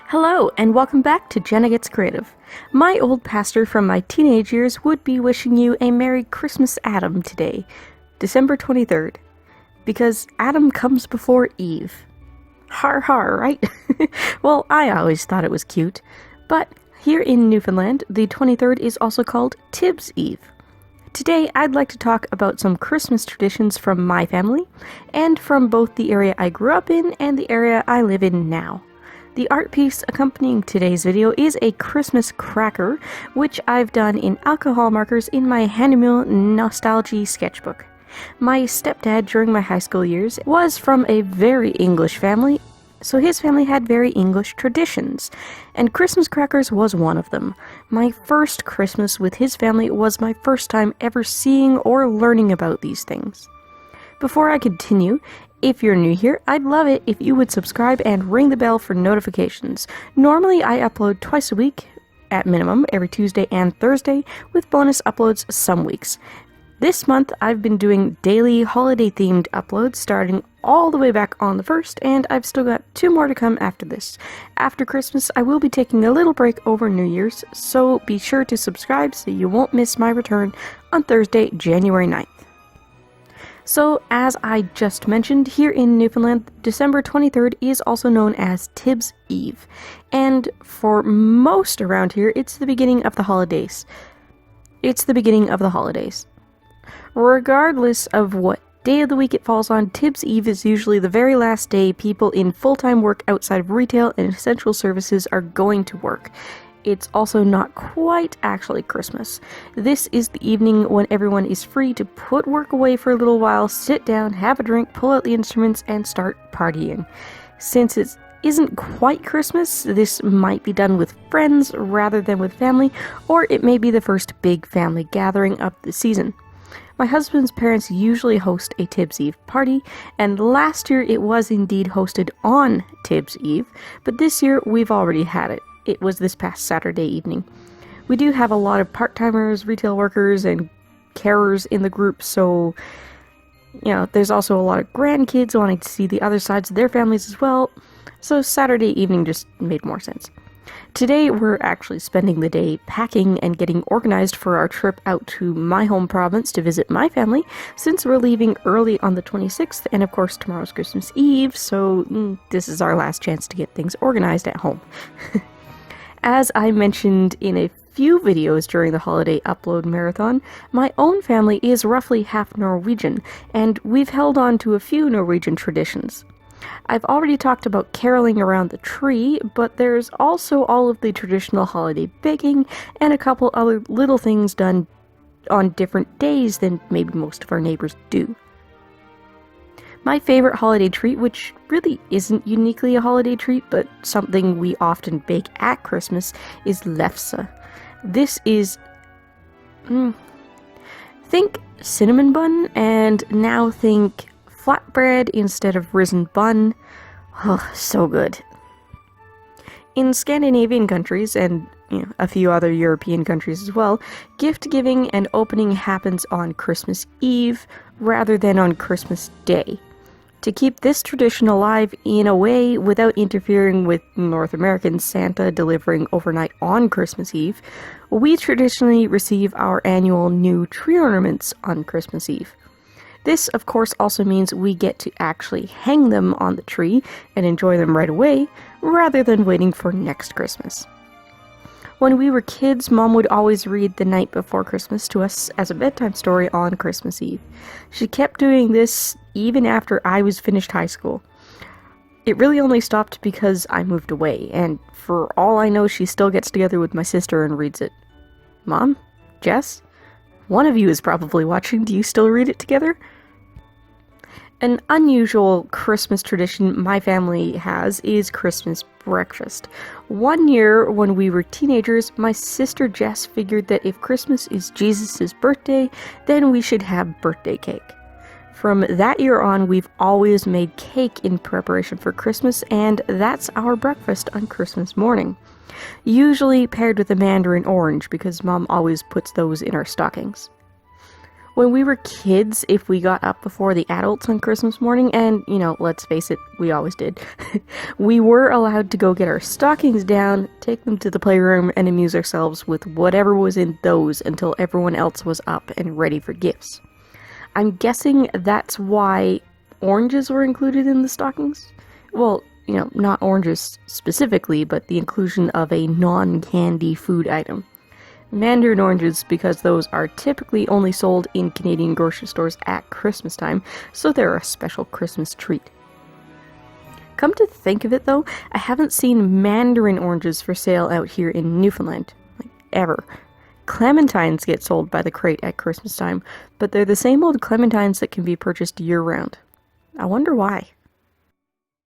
Hello, and welcome back to Jenna Gets Creative. My old pastor from my teenage years would be wishing you a Merry Christmas Adam today, December 23rd, because Adam comes before Eve. Har har, right? Well, I always thought it was cute, but here in Newfoundland, the 23rd is also called Tibbs Eve. Today, I'd like to talk about some Christmas traditions from my family, and from both the area I grew up in and the area I live in now. The art piece accompanying today's video is a Christmas cracker, which I've done in alcohol markers in my Hahnemuhle Nostalgie sketchbook. My stepdad during my high school years was from a very English family, so his family had very English traditions, and Christmas crackers was one of them. My first Christmas with his family was my first time ever seeing or learning about these things. Before I continue, if you're new here, I'd love it if you would subscribe and ring the bell for notifications. Normally, I upload twice a week, at minimum, every Tuesday and Thursday, with bonus uploads some weeks. This month, I've been doing daily holiday-themed uploads starting all the way back on the 1st, and I've still got 2 more to come after this. After Christmas, I will be taking a little break over New Year's, so be sure to subscribe so you won't miss my return on Thursday, January 9th. So, as I just mentioned, here in Newfoundland, December 23rd is also known as Tibbs Eve, and for most around here, it's the beginning of the holidays. Regardless of what day of the week it falls on, Tibbs Eve is usually the very last day people in full-time work outside of retail and essential services are going to work. It's also not quite actually Christmas. This is the evening when everyone is free to put work away for a little while, sit down, have a drink, pull out the instruments, and start partying. Since it isn't quite Christmas, this might be done with friends rather than with family, or it may be the first big family gathering of the season. My husband's parents usually host a Tibbs Eve party, and last year it was indeed hosted on Tibbs Eve, but this year we've already had it. It was this past Saturday evening. We do have a lot of part-timers, retail workers, and carers in the group, so, there's also a lot of grandkids wanting to see the other sides of their families as well, so Saturday evening just made more sense. Today, we're actually spending the day packing and getting organized for our trip out to my home province to visit my family, since we're leaving early on the 26th, and of course tomorrow's Christmas Eve, so this is our last chance to get things organized at home. As I mentioned in a few videos during the holiday upload marathon, my own family is roughly half Norwegian, and we've held on to a few Norwegian traditions. I've already talked about caroling around the tree, but there's also all of the traditional holiday baking and a couple other little things done on different days than maybe most of our neighbors do. My favorite holiday treat, which really isn't uniquely a holiday treat, but something we often bake at Christmas, is lefse. This is, think cinnamon bun, and now think flatbread instead of risen bun. Oh, so good. In Scandinavian countries, and a few other European countries as well, gift giving and opening happens on Christmas Eve rather than on Christmas Day. To keep this tradition alive in a way without interfering with North American Santa delivering overnight on Christmas Eve, we traditionally receive our annual new tree ornaments on Christmas Eve. This, of course, also means we get to actually hang them on the tree and enjoy them right away, rather than waiting for next Christmas. When we were kids, Mom would always read The Night Before Christmas to us as a bedtime story on Christmas Eve. She kept doing this even after I was finished high school. It really only stopped because I moved away, and for all I know, she still gets together with my sister and reads it. Mom? Jess? One of you is probably watching. Do you still read it together? An unusual Christmas tradition my family has is Christmas breakfast. One year, when we were teenagers, my sister Jess figured that if Christmas is Jesus' birthday, then we should have birthday cake. From that year on, we've always made cake in preparation for Christmas, and that's our breakfast on Christmas morning. Usually paired with a mandarin orange, because Mom always puts those in our stockings. When we were kids, if we got up before the adults on Christmas morning, and, let's face it, we always did, we were allowed to go get our stockings down, take them to the playroom, and amuse ourselves with whatever was in those until everyone else was up and ready for gifts. I'm guessing that's why oranges were included in the stockings? Well, not oranges specifically, but the inclusion of a non-candy food item. Mandarin oranges, because those are typically only sold in Canadian grocery stores at Christmas time, so they're a special Christmas treat. Come to think of it though, I haven't seen mandarin oranges for sale out here in Newfoundland, ever. Clementines get sold by the crate at Christmas time, but they're the same old clementines that can be purchased year-round. I wonder why.